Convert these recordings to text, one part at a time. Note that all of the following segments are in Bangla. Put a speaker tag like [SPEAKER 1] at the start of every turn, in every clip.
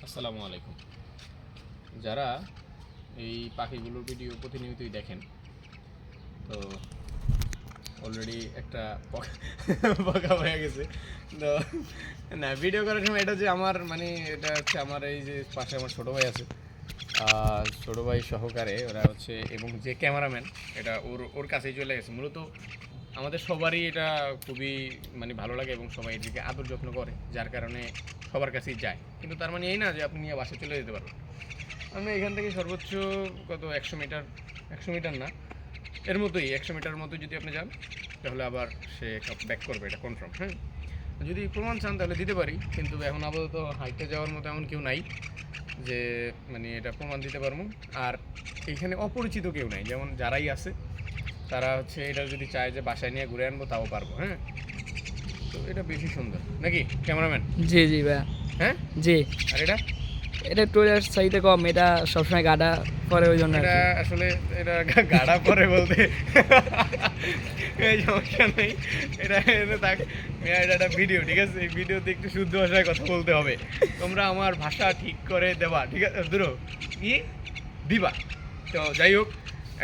[SPEAKER 1] আসসালামু আলাইকুম। যারা এই পাখিগুলোর ভিডিও প্রতিনিয়তই দেখেন, তো অলরেডি একটা বকা হয়ে গেছে। তো না, ভিডিও করার সময় এটা যে আমার মানে এটা হচ্ছে আমার এই যে পাশে আমার ছোটো ভাই আছে, ছোটো ভাই সহকারে ওরা হচ্ছে, এবং যে ক্যামেরাম্যান এটা ওর ওর কাছেই চলে গেছে। মূলত আমাদের সবারই এটা খুবই মানে ভালো লাগে এবং সবাই এদিকে আদর যত্ন করে, যার কারণে সবার কাছেই যায়। কিন্তু তার মানে এই না যে আপনি নিয়ে বাসায় চলে যেতে পারবেন। আমি এখান থেকে সর্বোচ্চ কত 100 মিটার, 100 মিটার না, এর মতোই 100 মিটার মতো যদি আপনি যান, তাহলে আবার সে ব্যাক করবে, এটা কনফার্ম। হ্যাঁ, যদি প্রমাণ চান তাহলে দিতে পারি, কিন্তু এখন আপাতত হাইটে যাওয়ার মতো এমন কেউ নাই যে মানে এটা প্রমাণ দিতে পারবো। আর এইখানে অপরিচিত কেউ নাই, যেমন যারাই আছে তারা হচ্ছে এটা যদি চায় যে বাসায় নিয়ে ঘুরে আনবো তাও পারবো। হ্যাঁ, তো এটা বেশি সুন্দর নাকি ক্যামেরাম্যান?
[SPEAKER 2] জি জি ভাইয়া।
[SPEAKER 1] হ্যাঁ
[SPEAKER 2] জি,
[SPEAKER 1] আর এটা
[SPEAKER 2] এটা টুরিস্ট চাইতে কম, এটা সবসময় গাডা করে ওই জন্য।
[SPEAKER 1] এটা আসলে এটা গাড়া পরে বলতে এই সমস্যা নেই, এটা এটা থাক। এটা একটা ভিডিও, ঠিক আছে? এই ভিডিওতে একটু শুদ্ধ ভাষায় কথা বলতে হবে। তোমরা আমার ভাষা ঠিক করে দেবা, ঠিক আছে? দূর কি দিবা। তো যাই হোক,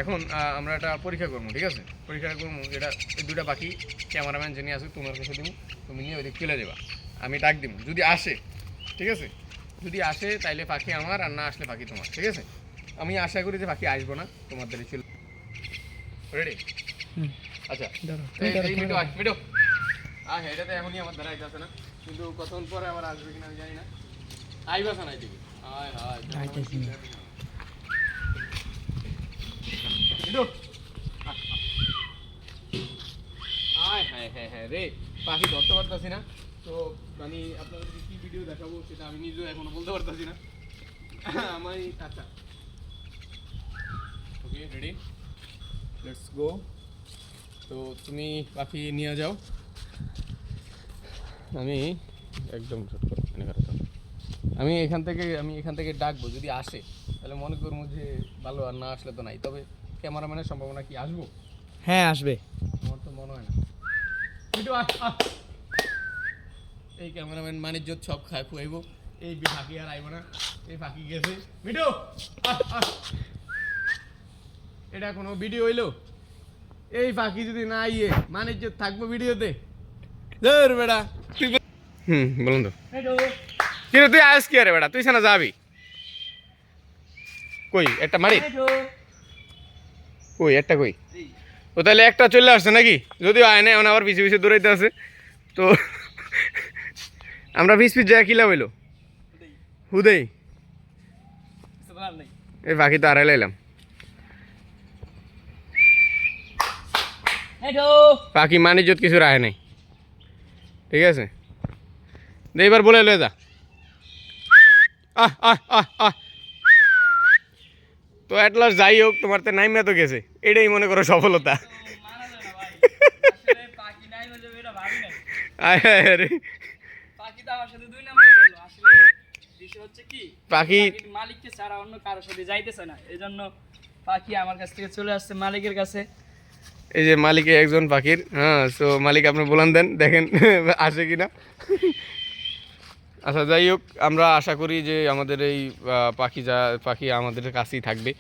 [SPEAKER 1] এখন আমরা একটা পরীক্ষা করবো, ঠিক আছে? পরীক্ষা করবো যেটা এই দুটা বাকি ক্যামেরাম্যান যিনি আছে তোমার কাছে দিব, তুমি নিয়ে ওইদিকে চলে যাবা, আমি ডাক দিব যদি আসে, ঠিক আছে? যদি আসে তাইলে পাখি আমার, আর না আসলে পাখি তোমার, ঠিক আছে? আমি আশা করি যে পাখি আসবো না, তোমাদের চলে। রেডি? আচ্ছা, মিডো হ্যাঁ, এটাতে এখনই আমার দ্বারা আছে না, কিন্তু কতক্ষণ পরে আবার আসবে কিনা আমি জানি না। আইবাসা নাই দিবি। হায় হায় মিডো, হ্যাঁ হ্যাঁ হ্যাঁ রে, পাখি ধরতে পারতাছি না, তো মানে আপনাদেরকে কি ভিডিও দেখাবো সেটা আমি নিজেও এখনো বলতে পারতাছি না। আমি আচ্ছা, ওকে রেডি, লেটস গো। তো তুমি পাখি নিয়ে যাও, আমি একদম ছোট করো, আমি এখান থেকে ডাকবো, যদি আসে তাহলে মনে করবো যে ভালো, আর না আসলে তো নাই। তবে ক্যামেরাম্যানের সম্ভাবনা কি আসবো?
[SPEAKER 2] হ্যাঁ আসবে।
[SPEAKER 1] আমার তো মনে হয় না। এই ক্যামেরাম্যান মানিজ্জত সব খায় খুয়াইব, এই ফাঁকি আর আইব না, এই ফাঁকি গেছে। মিঠু, এটা কোনো ভিডিও হইলো? এই ফাঁকি যদি না আইয়ে মানিজ্জত থাকবো ভিডিওতে? ধর বেটা, বলুন তো কিন্তু তুই আস কি আরে বেটা, তুই সানা যাবি কই? একটা মারি কই, একটা কই? ও তাহলে একটা চলে আসছে নাকি? যদিও আয় না, এখন আবার পিছিয়ে পিছিয়ে দৌড়াইতে আছে। তো আমরা পিছ যা কিলা হইলো হুদেই, এই পাখি তো আড়াই লাইলাম। পাখি মানিজ্জত কিছু রায় নাই, ঠিক আছে? এবার বলে লয়ে যা। আহ আহ আহ আহ তো অ্যাটলাস যাই হোক, তোমার তো নাইমা তো গেছে, এটাই মনে করো সফলতা। পাখি
[SPEAKER 2] মালিককে ছাড়া অন্য কারোর সাথে যাইতেছে না, এই জন্য পাখি আমার কাছ থেকে চলে আসছে মালিকের কাছে।
[SPEAKER 1] এই যে মালিকের একজন পাখির, হ্যাঁ, তো মালিক আপনি বলান দেন, দেখেন আসে কিনা। আচ্ছা যাই হোক, আমরা আশা করি যে আমাদের এই পাখি আমাদের কাছেই থাকবে।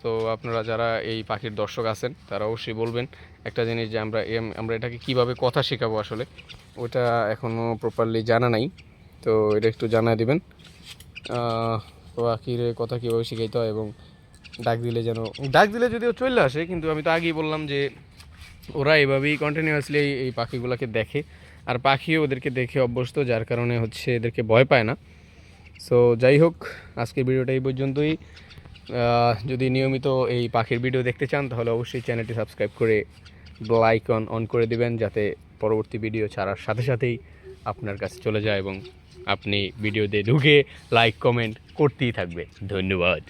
[SPEAKER 1] তো আপনারা যারা এই পাখির দর্শক আছেন তারা অবশ্যই বলবেন একটা জিনিস, যে আমরা এটাকে কিভাবে কথা শেখাবো, আসলে ওটা এখনও প্রপারলি জানা নাই। তো এটা একটু জানা দিবেন, পাখির কথা কীভাবে শেখাইতে হয়, এবং ডাক দিলে যদিও চলে আসে, কিন্তু আমি তো আগেই বললাম যে ওরা এভাবেই কন্টিনিউয়াসলি এই পাখিগুলোকে দেখে, আর পাখিও ওদেরকে দেখে অভ্যস্ত, যার কারণে হচ্ছে এদেরকে ভয় পায় না। সো যাই হোক, আজকের ভিডিওটা এই পর্যন্তই। যদি নিয়মিত এই পাখির ভিডিও দেখতে চান তাহলে অবশ্যই চ্যানেলটি সাবস্ক্রাইব করে বেল আইকন অন করে দিবেন, যাতে পরবর্তী ভিডিও ছাড়ার সাথে সাথেই আপনার কাছে চলে যায় এবং আপনি ভিডিওতে ঢুকে লাইক কমেন্ট করতেই থাকবে। ধন্যবাদ।